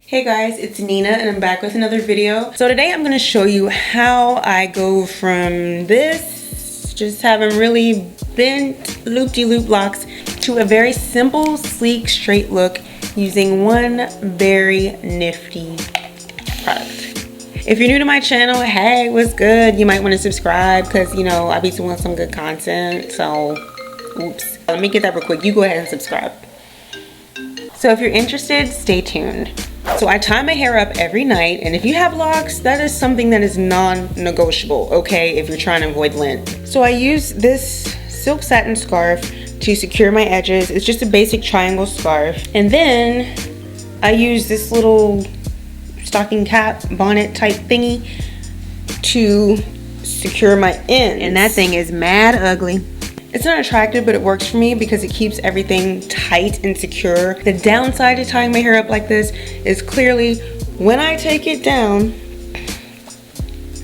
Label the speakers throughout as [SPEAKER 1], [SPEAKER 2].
[SPEAKER 1] Hey guys, it's Nina and I'm back with another video. So today I'm going to show you how I go from this, just having really bent loop-de-loop locks, to a very simple, sleek, straight look using one very nifty product. If you're new to my channel, hey, what's good? You might want to subscribe because, you know, I be doing some good content. So, oops. Let me get that real quick. You go ahead and subscribe. So if you're interested, stay tuned. So I tie my hair up every night, and if you have locks, that is something that is non-negotiable, okay, if you're trying to avoid lint. So I use this silk satin scarf to secure my edges. It's just a basic triangle scarf. And then I use this little stocking cap bonnet type thingy to secure my ends. And that thing is mad ugly. It's not attractive, but it works for me because it keeps everything tight and secure. The downside to tying my hair up like this is clearly when I take it down,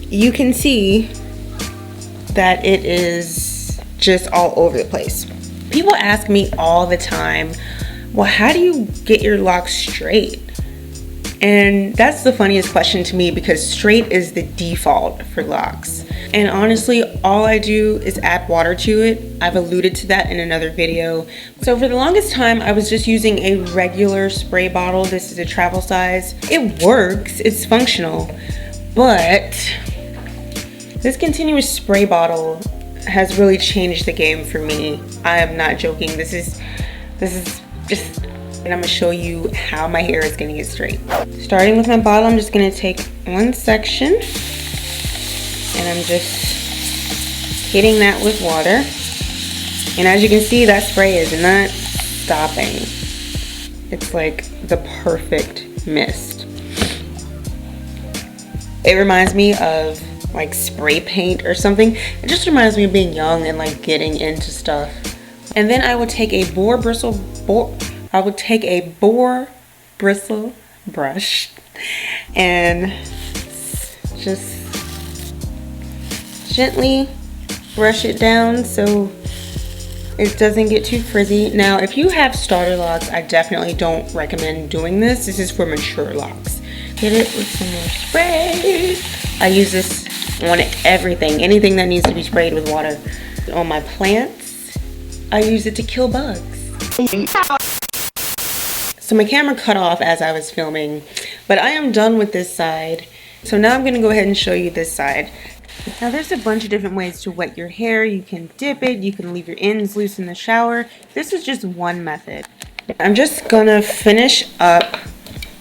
[SPEAKER 1] you can see that it is just all over the place. People ask me all the time, well, how do you get your locks straight? And that's the funniest question to me because straight is the default for locks. And honestly, all I do is add water to it. I've alluded to that in another video. So for the longest time, I was just using a regular spray bottle. This is a travel size. It works, it's functional, but this continuous spray bottle has really changed the game for me. I am not joking. This is just, and I'm gonna show you how my hair is gonna get straight. Starting with my bottle, I'm just gonna take one section and I'm just hitting that with water. And as you can see, that spray is not stopping. It's like the perfect mist. It reminds me of like spray paint or something. It just reminds me of being young and like getting into stuff. And then I would take a boar bristle brush and just gently brush it down so it doesn't get too frizzy. Now, if you have starter locks, I definitely don't recommend doing this. This is for mature locks. Hit it with some more spray. I use this on everything, anything that needs to be sprayed with water. On my plants, I use it to kill bugs. So my camera cut off as I was filming, but I am done with this side. So now I'm gonna go ahead and show you this side. Now there's a bunch of different ways to wet your hair. You can dip it, you can leave your ends loose in the shower. This is just one method. I'm just gonna finish up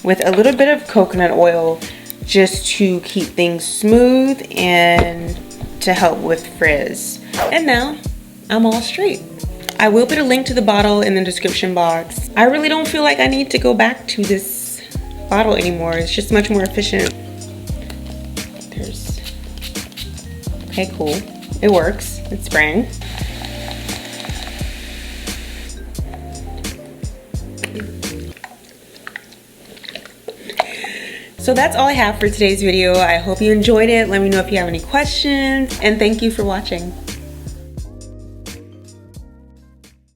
[SPEAKER 1] with a little bit of coconut oil just to keep things smooth and to help with frizz. And now I'm all straight. I will put a link to the bottle in the description box. I really don't feel like I need to go back to this bottle anymore. It's just much more efficient. Okay, cool. It works. It's spraying. So that's all I have for today's video. I hope you enjoyed it. Let me know if you have any questions, and thank you for watching.